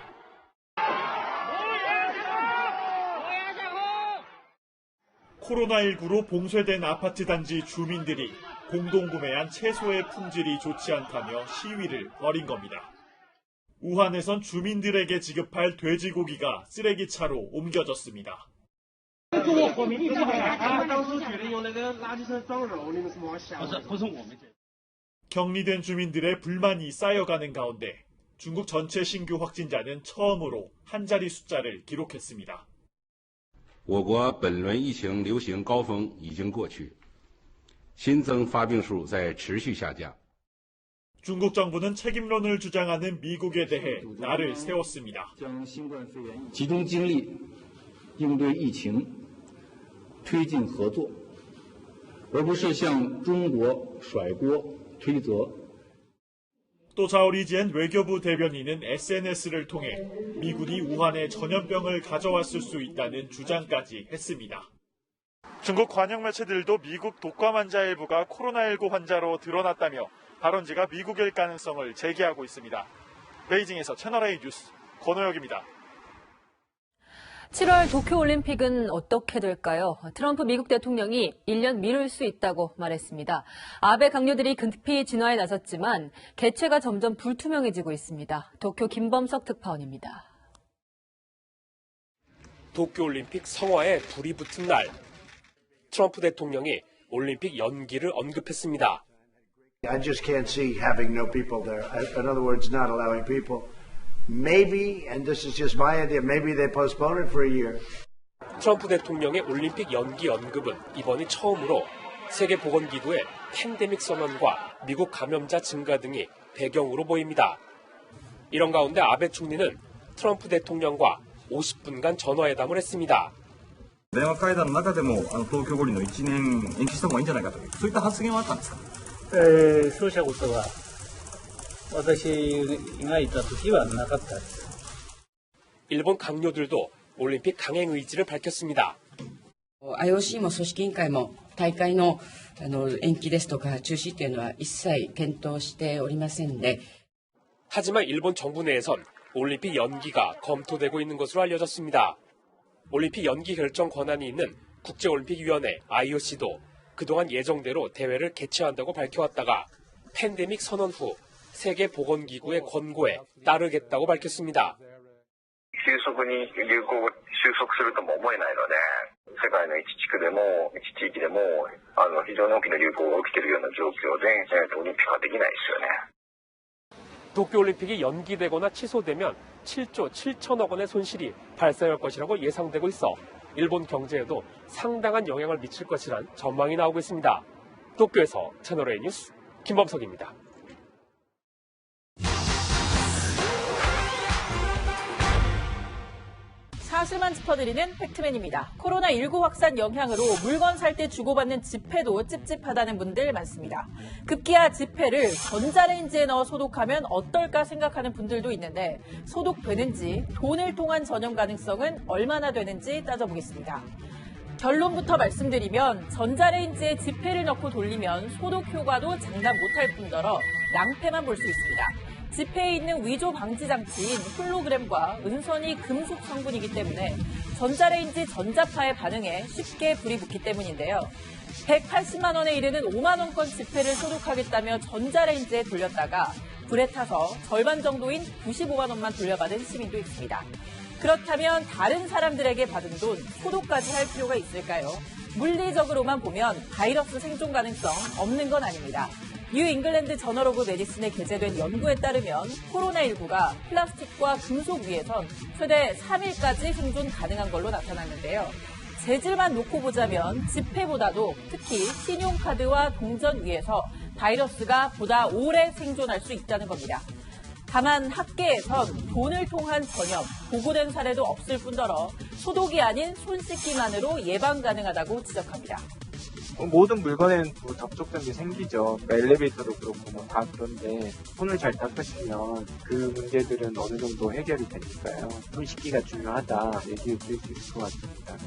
코로나19로 봉쇄된 아파트 단지 주민들이 공동구매한 채소의 품질이 좋지 않다며 시위를 벌인 겁니다. 우한에선 주민들에게 지급할 돼지고기가 쓰레기차로 옮겨졌습니다. 격리된 주민들의 불만이 쌓여가는 가운데 중국 전체 신규 확진자는 처음으로 한 자리 숫자를 기록했습니다. 我国本轮疫情流行高峰已经过去，新增发病数在持续下降。 중국 정부는 책임론을 주장하는 미국에 대해 날을 세웠습니다. 集中精力应对疫情，推进合作，而不是向中国甩锅推责。 또 자오리지엔 외교부 대변인은 SNS를 통해 미군이 우한에 전염병을 가져왔을 수 있다는 주장까지 했습니다. 중국 관영 매체들도 미국 독감환자 일부가 코로나19 환자로 드러났다며 발원지가 미국일 가능성을 제기하고 있습니다. 베이징에서 채널A 뉴스 권호혁입니다. 7월 도쿄올림픽은 어떻게 될까요? 트럼프 미국 대통령이 1년 미룰 수 있다고 말했습니다. 아베 강요들이 급히 진화에 나섰지만 개최가 점점 불투명해지고 있습니다. 도쿄 김범석 특파원입니다. 도쿄올림픽 성화에 불이 붙은 날, 트럼프 대통령이 올림픽 연기를 언급했습니다. I just can't see having no people there. In other words, not allowing people. Maybe, and this is just my idea, maybe they postpone it for a year. 트럼프 대통령의 올림픽 연기 언급은 이번이 처음으로 세계보건기구의 팬데믹 선언과 미국 감염자 증가 등이 배경으로 보입니다. 이런 가운데 아베 총리는 트럼프 대통령과 50분간 전화회담을 했습니다. 電話会談の中でも東京五輪の1年延期した方がいいんじゃないかとそういった発言はあったんですかそうしたことは私がいた時はなかったです。 일본 강요들도 올림픽 강행 의지를 밝혔습니다. IOC も組織委員会も大会の延期ですとか中止というのは一切検討しておりませんで 하지만 일본 정부 내에선 올림픽 연기가 검토되고 있는 것으로 알려졌습니다. 올림픽 연기 결정 권한이 있는 국제올림픽위원회 IOC도 그동안 예정대로 대회를 개최한다고 밝혀왔다가 팬데믹 선언 후 세계보건기구의 권고에 따르겠다고 밝혔습니다. 急速に流行が収束するとも思えないので、世界の一地区でも一地域でも非常に大きな流行が起きているような状況で、オリンピックはできないですよね。 도쿄올림픽이 연기되거나 취소되면 7조 7천억 원의 손실이 발생할 것이라고 예상되고 있어 일본 경제에도 상당한 영향을 미칠 것이란 전망이 나오고 있습니다. 도쿄에서 채널A 뉴스 김범석입니다. 사실만 짚어드리는 팩트맨입니다. 코로나19 확산 영향으로 물건 살 때 주고받는 지폐도 찝찝하다는 분들 많습니다. 급기야 지폐를 전자레인지에 넣어 소독하면 어떨까 생각하는 분들도 있는데 소독되는지 돈을 통한 전염 가능성은 얼마나 되는지 따져보겠습니다. 결론부터 말씀드리면 전자레인지에 지폐를 넣고 돌리면 소독 효과도 장담 못할 뿐더러 낭패만 볼 수 있습니다. 지폐에 있는 위조 방지 장치인 홀로그램과 은선이 금속 성분이기 때문에 전자레인지 전자파의 반응에 쉽게 불이 붙기 때문인데요. 180만 원에 이르는 5만 원권 지폐를 소독하겠다며 전자레인지에 돌렸다가 불에 타서 절반 정도인 95만 원만 돌려받은 시민도 있습니다. 그렇다면 다른 사람들에게 받은 돈 소독까지 할 필요가 있을까요? 물리적으로만 보면 바이러스 생존 가능성 없는 건 아닙니다. 뉴 잉글랜드 저널 오브 메디슨에 게재된 연구에 따르면 코로나19가 플라스틱과 금속 위에선 최대 3일까지 생존 가능한 걸로 나타났는데요. 재질만 놓고 보자면 지폐보다도 특히 신용카드와 동전 위에서 바이러스가 보다 오래 생존할 수 있다는 겁니다. 다만 학계에선 돈을 통한 전염, 보고된 사례도 없을 뿐더러 소독이 아닌 손 씻기만으로 예방 가능하다고 지적합니다. 모든 물건에는 또 접촉점이 생기죠. 엘리베이터도 그렇고 다 그런데 손을 잘 닦으시면 그 문제들은 어느 정도 해결이 되니까요. 손 씻기가 중요하다 얘기를 드릴 수 있을 것 같습니다.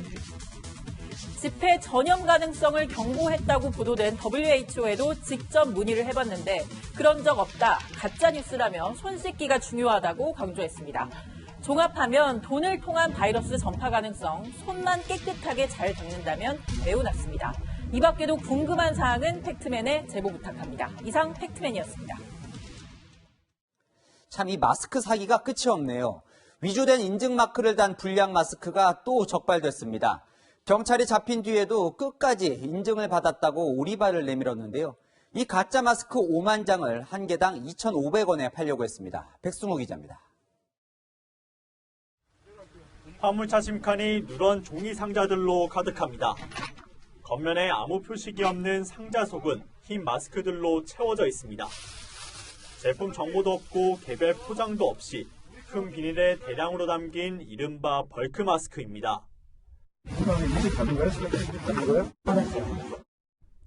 지폐 전염 가능성을 경고했다고 보도된 WHO에도 직접 문의를 해봤는데 그런 적 없다, 가짜뉴스라며 손 씻기가 중요하다고 강조했습니다. 종합하면 돈을 통한 바이러스 전파 가능성, 손만 깨끗하게 잘 닦는다면 매우 낮습니다. 이 밖에도 궁금한 사항은 팩트맨에 제보 부탁합니다. 이상 팩트맨이었습니다. 참 이 마스크 사기가 끝이 없네요. 위조된 인증 마크를 단 불량 마스크가 또 적발됐습니다. 경찰이 잡힌 뒤에도 끝까지 인증을 받았다고 오리발을 내밀었는데요. 이 가짜 마스크 5만 장을 한 개당 2,500원에 팔려고 했습니다. 백승호 기자입니다. 화물차 심칸이 누런 종이 상자들로 가득합니다. 겉면에 아무 표식이 없는 상자 속은 흰 마스크들로 채워져 있습니다. 제품 정보도 없고 개별 포장도 없이 큰 비닐에 대량으로 담긴 이른바 벌크 마스크입니다.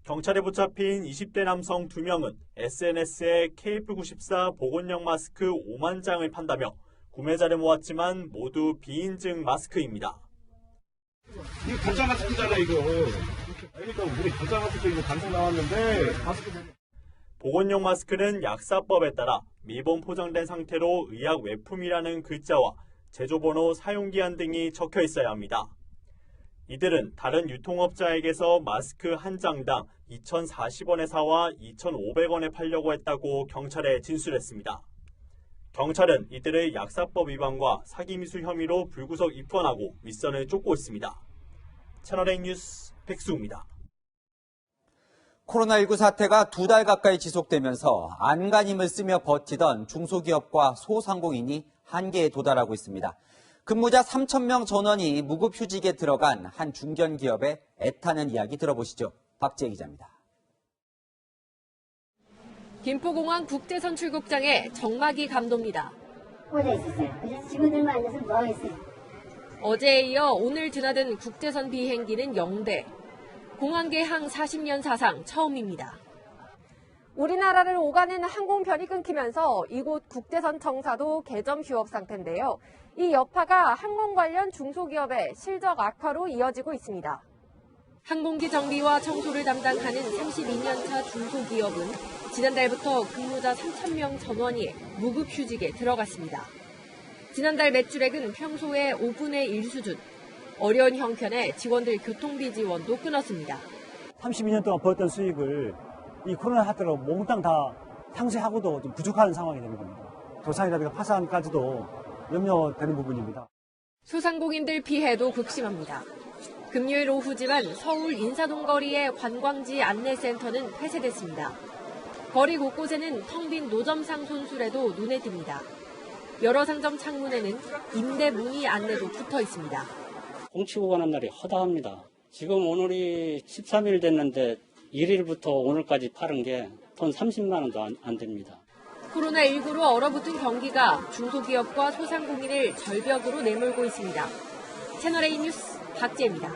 경찰에 붙잡힌 20대 남성 2명은 SNS에 KF94 보건용 마스크 5만 장을 판다며 구매자를 모았지만 모두 비인증 마스크입니다. 이거 가짜 마스크잖아, 이거. 그러니까 우리 가짜 마스크 이거 단속 나왔는데 마스크. 보건용 마스크는 약사법에 따라 밀봉 포장된 상태로 의약 외품이라는 글자와 제조번호, 사용기한 등이 적혀 있어야 합니다. 이들은 다른 유통업자에게서 마스크 한 장당 2,040원에 사와 2,500원에 팔려고 했다고 경찰에 진술했습니다. 경찰은 이들의 약사법 위반과 사기미수 혐의로 불구속 입건하고 윗선을 쫓고 있습니다. 채널A 뉴스 백수입니다. 코로나19 사태가 2달 가까이 지속되면서 안간힘을 쓰며 버티던 중소기업과 소상공인이 한계에 도달하고 있습니다. 근무자 3,000명 전원이 무급휴직에 들어간 한 중견기업의 애타는 이야기 들어보시죠. 박지혜 기자입니다. 김포공항 국제선출국장의 정막이 감독입니다. 어제 있었어요. 그래서 직원들만 앉아서 뭐 하겠어요. 어제에 이어 오늘 드나든 국제선 비행기는 0대. 공항 개항 40년 사상 처음입니다. 우리나라를 오가는 항공편이 끊기면서 이곳 국제선 청사도 개점 휴업 상태인데요. 이 여파가 항공 관련 중소기업의 실적 악화로 이어지고 있습니다. 항공기 정비와 청소를 담당하는 32년차 중소기업은 지난달부터 근무자 3,000명 전원이 무급휴직에 들어갔습니다. 지난달 매출액은 평소의 5분의 1 수준. 어려운 형편에 직원들 교통비 지원도 끊었습니다. 32년 동안 벌었던 수익을 이 코로나 사태로 몽땅 다 상쇄하고도 좀 부족한 상황이 되는 겁니다. 도산이라든가 파산까지도 염려되는 부분입니다. 소상공인들 피해도 극심합니다. 금요일 오후지만 서울 인사동 거리의 관광지 안내센터는 폐쇄됐습니다. 거리 곳곳에는 텅 빈 노점상 손수레도 눈에 띕니다. 여러 상점 창문에는 임대 문의 안내도 붙어 있습니다. 꽁치고 가는 날이 허다합니다. 지금 오늘이 13일 됐는데 1일부터 오늘까지 파는 게 돈 30만 원도 안 됩니다. 코로나19로 얼어붙은 경기가 중소기업과 소상공인을 절벽으로 내몰고 있습니다. 채널A 뉴스 박지혜입니다.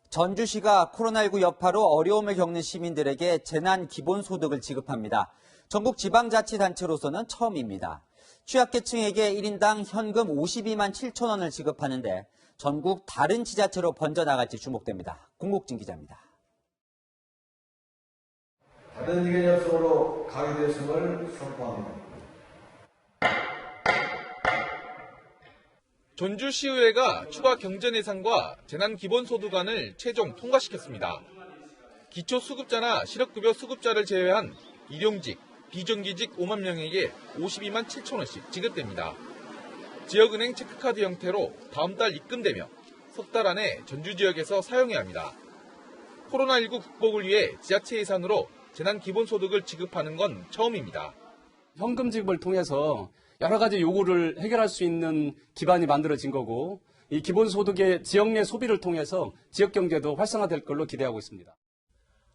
전주시가 코로나19 여파로 어려움을 겪는 시민들에게 재난 기본소득을 지급합니다. 전국 지방자치단체로서는 처음입니다. 취약계층에게 1인당 현금 52만 7천 원을 지급하는데 전국 다른 지자체로 번져나갈지 주목됩니다. 공국진 기자입니다. 다른 의견이 없으므로 가결됐음을 선포합니다. 전주시의회가 추가 경전 예산과 재난기본소득안을 최종 통과시켰습니다. 기초수급자나 실업급여 수급자를 제외한 일용직, 비정규직 5만 명에게 52만 7천 원씩 지급됩니다. 지역은행 체크카드 형태로 다음 달 입금되며 석 달 안에 전주 지역에서 사용해야 합니다. 코로나19 극복을 위해 지자체 예산으로 재난기본소득을 지급하는 건 처음입니다. 현금 지급을 통해서 여러 가지 요구를 해결할 수 있는 기반이 만들어진 거고 이 기본소득의 지역 내 소비를 통해서 지역 경제도 활성화될 걸로 기대하고 있습니다.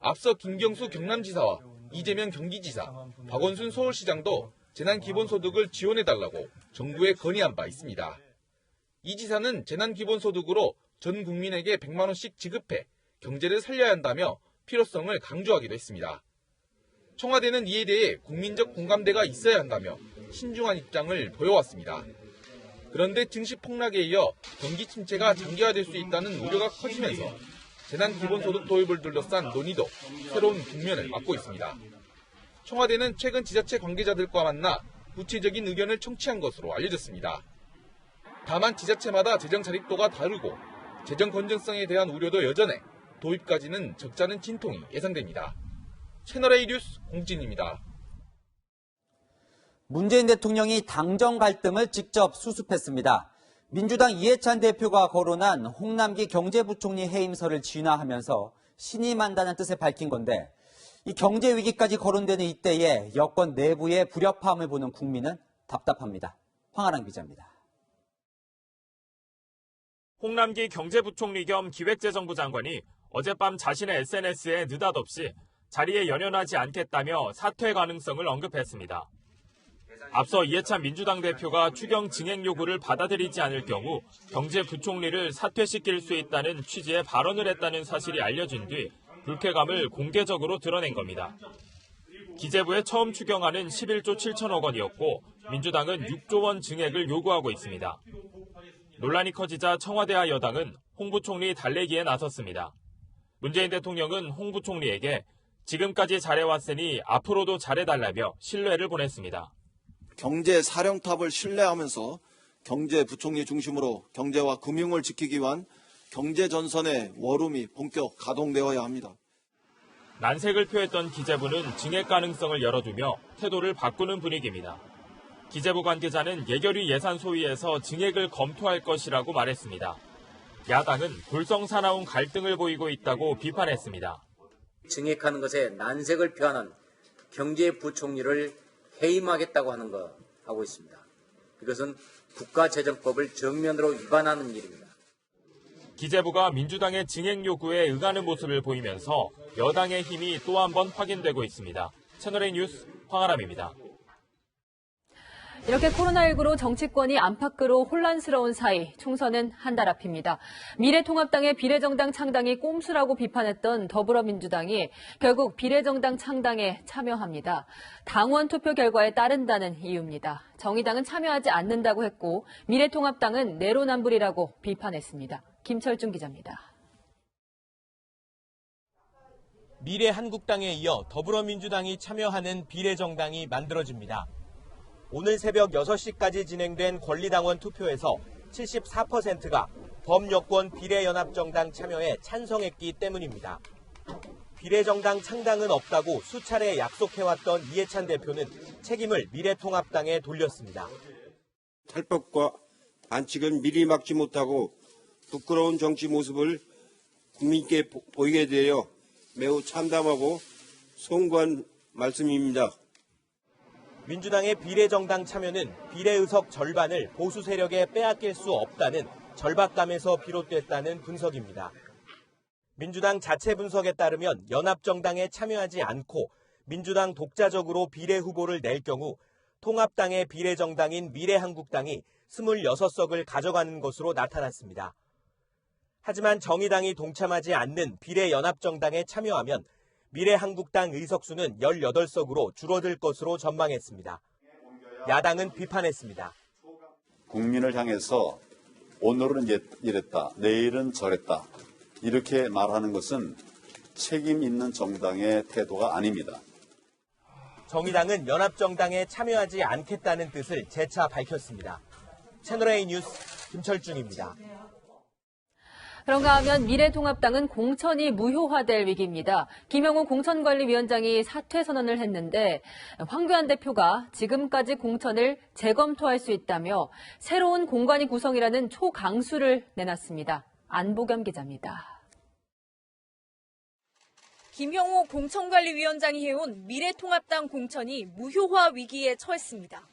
앞서 김경수 경남지사와 이재명 경기지사, 박원순 서울시장도 재난기본소득을 지원해달라고 정부에 건의한 바 있습니다. 이 지사는 재난기본소득으로 전 국민에게 100만 원씩 지급해 경제를 살려야 한다며 필요성을 강조하기도 했습니다. 청와대는 이에 대해 국민적 공감대가 있어야 한다며 신중한 입장을 보여왔습니다. 그런데 증시 폭락에 이어 경기 침체가 장기화될 수 있다는 우려가 커지면서 재난기본소득 도입을 둘러싼 논의도 새로운 국면을 맞고 있습니다. 청와대는 최근 지자체 관계자들과 만나 구체적인 의견을 청취한 것으로 알려졌습니다. 다만 지자체마다 재정 자립도가 다르고 재정 건전성에 대한 우려도 여전해 도입까지는 적잖은 진통이 예상됩니다. 채널A 뉴스 공진입니다. 문재인 대통령이 당정 갈등을 직접 수습했습니다. 민주당 이해찬 대표가 거론한 홍남기 경제부총리 해임설을 진화하면서 신임한다는 뜻을 밝힌 건데 이 경제 위기까지 거론되는 이때에 여권 내부의 불협화음을 보는 국민은 답답합니다. 황아랑 기자입니다. 홍남기 경제부총리 겸 기획재정부 장관이 어젯밤 자신의 SNS에 느닷없이 자리에 연연하지 않겠다며 사퇴 가능성을 언급했습니다. 앞서 이해찬 민주당 대표가 추경 증액 요구를 받아들이지 않을 경우 경제부총리를 사퇴시킬 수 있다는 취지의 발언을 했다는 사실이 알려진 뒤 불쾌감을 공개적으로 드러낸 겁니다. 기재부의 처음 추경안은 11조 7천억 원이었고 민주당은 6조 원 증액을 요구하고 있습니다. 논란이 커지자 청와대와 여당은 홍 부총리 달래기에 나섰습니다. 문재인 대통령은 홍 부총리에게 지금까지 잘해왔으니 앞으로도 잘해달라며 신뢰를 보냈습니다. 경제 사령탑을 신뢰하면서 경제부총리 중심으로 경제와 금융을 지키기 위한 경제전선의 워룸이 본격 가동되어야 합니다. 난색을 표했던 기재부는 증액 가능성을 열어두며 태도를 바꾸는 분위기입니다. 기재부 관계자는 예결위 예산소위에서 증액을 검토할 것이라고 말했습니다. 야당은 불성사나운 갈등을 보이고 있다고 비판했습니다. 증액하는 것에 난색을 표하는 경제부총리를 해임하겠다고 하는 거 하고 있습니다. 이것은 국가재정법을 정면으로 위반하는 일입니다. 기재부가 민주당의 증액 요구에 응하는 모습을 보이면서 여당의 힘이 또 한 번 확인되고 있습니다. 채널A 뉴스 황아람입니다. 이렇게 코로나19로 정치권이 안팎으로 혼란스러운 사이 총선은 한 달 앞입니다. 미래통합당의 비례정당 창당이 꼼수라고 비판했던 더불어민주당이 결국 비례정당 창당에 참여합니다. 당원 투표 결과에 따른다는 이유입니다. 정의당은 참여하지 않는다고 했고 미래통합당은 내로남불이라고 비판했습니다. 김철중 기자입니다. 미래한국당에 이어 더불어민주당이 참여하는 비례정당이 만들어집니다. 오늘 새벽 6시까지 진행된 권리당원 투표에서 74%가 범여권 비례연합정당 참여에 찬성했기 때문입니다. 비례정당 창당은 없다고 수차례 약속해왔던 이해찬 대표는 책임을 미래통합당에 돌렸습니다. 탈법과 반칙은 미리 막지 못하고 부끄러운 정치 모습을 국민께 보이게 되어 매우 참담하고 송구한 말씀입니다. 민주당의 비례정당 참여는 비례의석 절반을 보수 세력에 빼앗길 수 없다는 절박감에서 비롯됐다는 분석입니다. 민주당 자체 분석에 따르면 연합정당에 참여하지 않고 민주당 독자적으로 비례 후보를 낼 경우 통합당의 비례정당인 미래한국당이 26석을 가져가는 것으로 나타났습니다. 하지만 정의당이 동참하지 않는 비례연합정당에 참여하면 미래한국당 의석수는 18석으로 줄어들 것으로 전망했습니다. 야당은 비판했습니다. 국민을 향해서 오늘은 이랬다, 내일은 저랬다 이렇게 말하는 것은 책임 있는 정당의 태도가 아닙니다. 정의당은 연합정당에 참여하지 않겠다는 뜻을 재차 밝혔습니다. 채널A 뉴스 김철중입니다. 그런가 하면 미래통합당은 공천이 무효화될 위기입니다. 김영우 공천관리위원장이 사퇴 선언을 했는데 황교안 대표가 지금까지 공천을 재검토할 수 있다며 새로운 공관위 구성이라는 초강수를 내놨습니다. 안보겸 기자입니다. 김영우 공천관리위원장이 해온 미래통합당 공천이 무효화 위기에 처했습니다.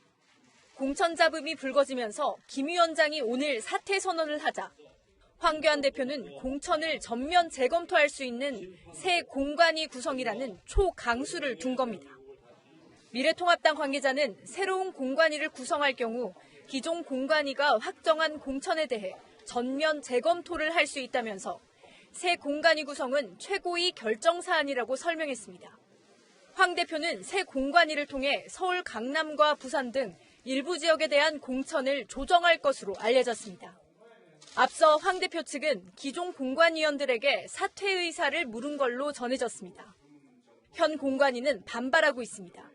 공천 잡음이 불거지면서 김 위원장이 오늘 사퇴 선언을 하자 황교안 대표는 공천을 전면 재검토할 수 있는 새 공관위 구성이라는 초강수를 둔 겁니다. 미래통합당 관계자는 새로운 공관위를 구성할 경우 기존 공관위가 확정한 공천에 대해 전면 재검토를 할 수 있다면서 새 공관위 구성은 최고위 결정 사안이라고 설명했습니다. 황 대표는 새 공관위를 통해 서울, 강남과 부산 등 일부 지역에 대한 공천을 조정할 것으로 알려졌습니다. 앞서 황 대표 측은 기존 공관위원들에게 사퇴 의사를 물은 걸로 전해졌습니다. 현 공관위는 반발하고 있습니다.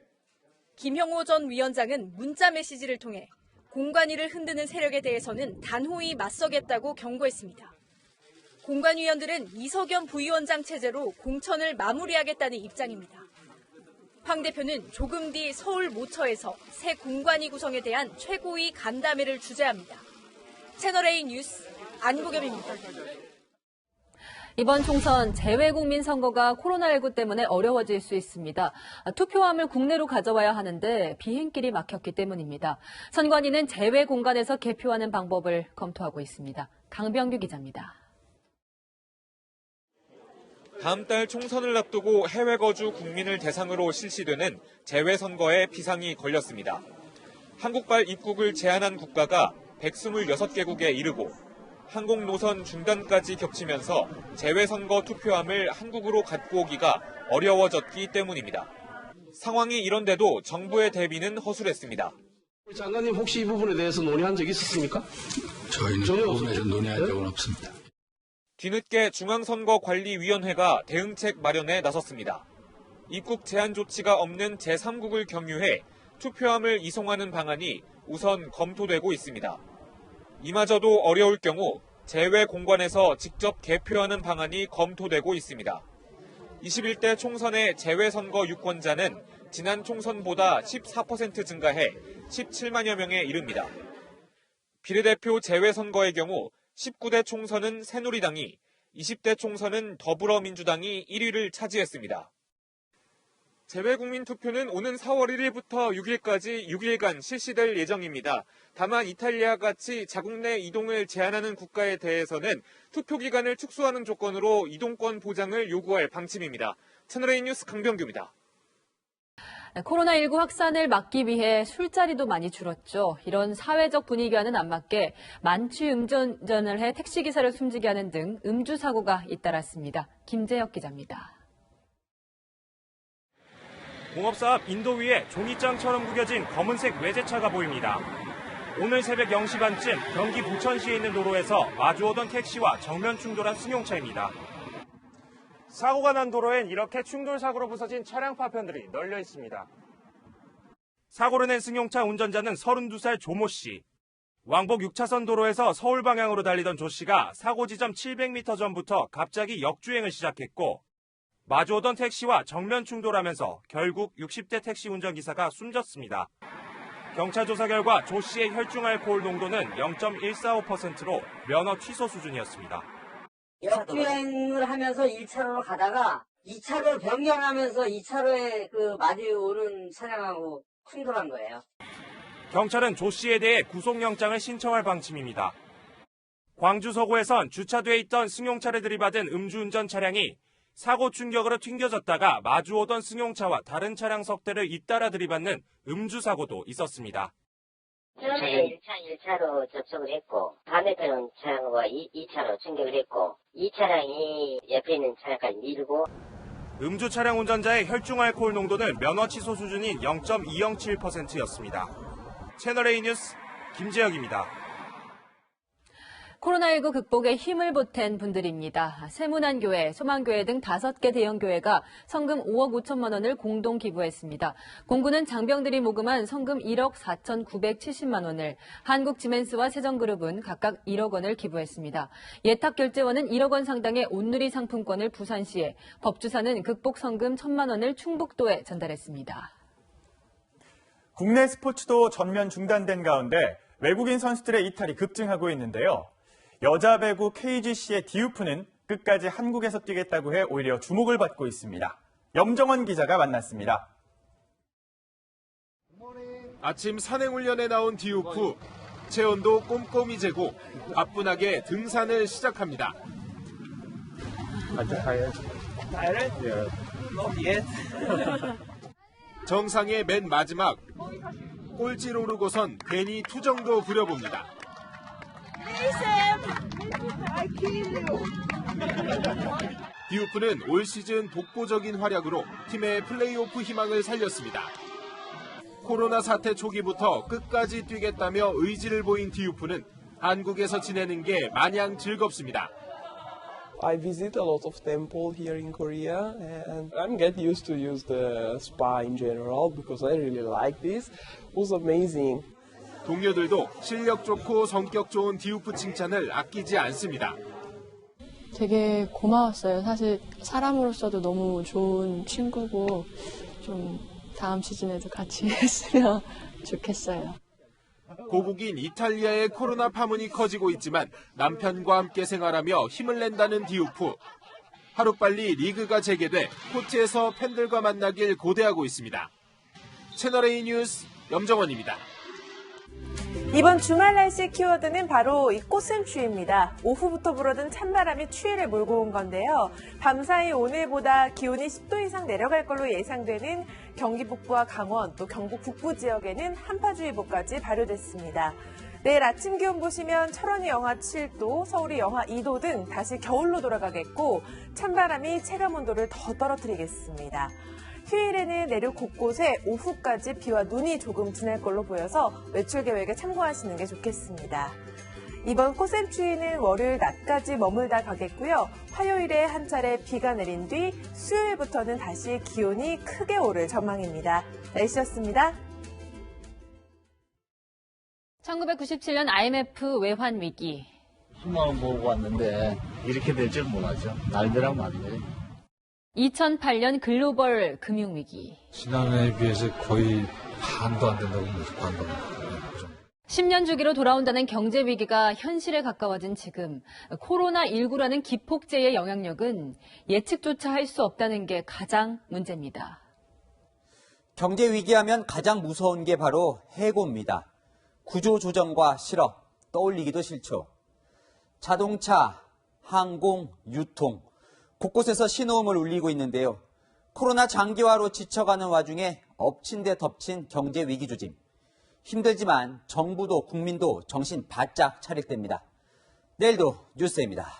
김형호 전 위원장은 문자 메시지를 통해 공관위를 흔드는 세력에 대해서는 단호히 맞서겠다고 경고했습니다. 공관위원들은 이석연 부위원장 체제로 공천을 마무리하겠다는 입장입니다. 황 대표는 조금 뒤 서울 모처에서 새 공관위 구성에 대한 최고위 간담회를 주재합니다. 채널A 뉴스 안보겸입니다. 이번 총선 재외국민 선거가 코로나19 때문에 어려워질 수 있습니다. 투표함을 국내로 가져와야 하는데 비행길이 막혔기 때문입니다. 선관위는 재외 공간에서 개표하는 방법을 검토하고 있습니다. 강병규 기자입니다. 다음 달 총선을 앞두고 해외 거주 국민을 대상으로 실시되는 재외선거에 비상이 걸렸습니다. 한국발 입국을 제한한 국가가 126개국에 이르고 항공 노선 중단까지 겹치면서 재외선거 투표함을 한국으로 갖고 오기가 어려워졌기 때문입니다. 상황이 이런데도 정부의 대비는 허술했습니다. 장관님 혹시 이 부분에 대해서 논의한 적 있었습니까? 저희는 이 부분에서 논의한 적은 없습니다. 뒤늦게 중앙선거관리위원회가 대응책 마련에 나섰습니다. 입국 제한 조치가 없는 제3국을 경유해 투표함을 이송하는 방안이 우선 검토되고 있습니다. 이마저도 어려울 경우 제외 공관에서 직접 개표하는 방안이 검토되고 있습니다. 21대 총선의 재외선거 유권자는 지난 총선보다 14% 증가해 17만여 명에 이릅니다. 비례대표 재외선거의 경우 19대 총선은 새누리당이, 20대 총선은 더불어민주당이 1위를 차지했습니다. 재외국민 투표는 오는 4월 1일부터 6일까지 6일간 실시될 예정입니다. 다만 이탈리아와 같이 자국 내 이동을 제한하는 국가에 대해서는 투표 기간을 축소하는 조건으로 이동권 보장을 요구할 방침입니다. 채널A 뉴스 강병규입니다. 코로나19 확산을 막기 위해 술자리도 많이 줄었죠. 이런 사회적 분위기와는 안 맞게 만취 음주운전을 해 택시기사를 숨지게 하는 등 음주 사고가 잇따랐습니다. 김재혁 기자입니다. 공업사 앞 인도위에 종이장처럼 구겨진 검은색 외제차가 보입니다. 오늘 새벽 0시반쯤 경기 부천시에 있는 도로에서 마주오던 택시와 정면 충돌한 승용차입니다. 사고가 난 도로엔 이렇게 충돌 사고로 부서진 차량 파편들이 널려 있습니다. 사고를 낸 승용차 운전자는 32살 조모 씨. 왕복 6차선 도로에서 서울 방향으로 달리던 조 씨가 사고 지점 700m 전부터 갑자기 역주행을 시작했고 마주오던 택시와 정면 충돌하면서 결국 60대 택시 운전기사가 숨졌습니다. 경찰 조사 결과 조 씨의 혈중 알코올 농도는 0.145%로 면허 취소 수준이었습니다. 역주행을 하면서 1차로로 가다가 2차로 변경하면서 2차로에 마주오는 차량하고 충돌한 거예요. 경찰은 조 씨에 대해 구속영장을 신청할 방침입니다. 광주 서구에선 주차돼 있던 승용차를 들이받은 음주운전 차량이 사고 충격으로 튕겨졌다가 마주오던 승용차와 다른 차량 석 대를 잇따라 들이받는 음주 사고도 있었습니다. 처음에 1차로 접촉을 했고 반대편 차량과 2차로 충격을 했고 이 차량이 옆에 있는 차량까지 밀고 음주 차량 운전자의 혈중 알코올 농도는 면허 취소 수준인 0.207%였습니다. 채널A 뉴스 김재혁입니다. 코로나19 극복에 힘을 보탠 분들입니다. 세문안교회, 소망교회 등 5개 대형교회가 성금 5억 5천만 원을 공동 기부했습니다. 공구는 장병들이 모금한 성금 1억 4,970만 원을, 한국지멘스와 세정그룹은 각각 1억 원을 기부했습니다. 예탁결제원은 1억 원 상당의 온누리 상품권을 부산시에, 법주사는 극복 성금 1,000만 원을 충북도에 전달했습니다. 국내 스포츠도 전면 중단된 가운데 외국인 선수들의 이탈이 급증하고 있는데요. 여자 배구 KGC의 디우프는 끝까지 한국에서 뛰겠다고 해 오히려 주목을 받고 있습니다. 염정원 기자가 만났습니다. 아침 산행훈련에 나온 디우프. 체온도 꼼꼼히 재고 가뿐하게 등산을 시작합니다. 정상의 맨 마지막. 꼴찌를 오르고선 괜히 투정도 부려봅니다. 디우프는 올 시즌 독보적인 활약으로 팀의 플레이오프 희망을 살렸습니다. 코로나 사태 초기부터 끝까지 뛰겠다며 의지를 보인 디우프는 한국에서 지내는 게 마냥 즐겁습니다. I visit a lot of temple here in Korea and I'm getting used to use the spa in general because I really like this. It was amazing. 동료들도 실력 좋고 성격 좋은 디우프 칭찬을 아끼지 않습니다. 되게 고마웠어요. 사실 사람으로서도 너무 좋은 친구고 좀 다음 시즌에도 같이 했으면 좋겠어요. 고국인 이탈리아의 코로나 파문이 커지고 있지만 남편과 함께 생활하며 힘을 낸다는 디우프. 하루빨리 리그가 재개돼 코트에서 팬들과 만나길 고대하고 있습니다. 채널A 뉴스 염정원입니다. 이번 주말 날씨 키워드는 바로 이 꽃샘추위입니다. 오후부터 불어든 찬바람이 추위를 몰고 온 건데요. 밤사이 오늘보다 기온이 10도 이상 내려갈 걸로 예상되는 경기 북부와 강원, 또 경북 북부 지역에는 한파주의보까지 발효됐습니다. 내일 아침 기온 보시면 철원이 영하 7도, 서울이 영하 2도 등 다시 겨울로 돌아가겠고 찬바람이 체감온도를 더 떨어뜨리겠습니다. 휴일에는 내륙 곳곳에 오후까지 비와 눈이 조금 지날 걸로 보여서 외출 계획에 참고하시는 게 좋겠습니다. 이번 꽃샘추위는 월요일 낮까지 머물다 가겠고요. 화요일에 한 차례 비가 내린 뒤 수요일부터는 다시 기온이 크게 오를 전망입니다. 날씨였습니다. 1997년 IMF 외환 위기. 희망을 보고 왔는데 이렇게 될 줄 몰랐죠. 날벼락 맞네. 2008년 글로벌 금융위기. 지난해에 비해서 거의 반도 안 된다고 보죠. 반도 안 된다고. 10년 주기로 돌아온다는 경제 위기가 현실에 가까워진 지금 코로나19라는 기폭제의 영향력은 예측조차 할 수 없다는 게 가장 문제입니다. 경제 위기하면 가장 무서운 게 바로 해고입니다. 구조조정과 실업, 떠올리기도 싫죠. 자동차, 항공, 유통, 곳곳에서 신호음을 울리고 있는데요. 코로나 장기화로 지쳐가는 와중에 엎친 데 덮친 경제 위기 조짐. 힘들지만 정부도 국민도 정신 바짝 차릴 때입니다. 내일도 뉴스입니다.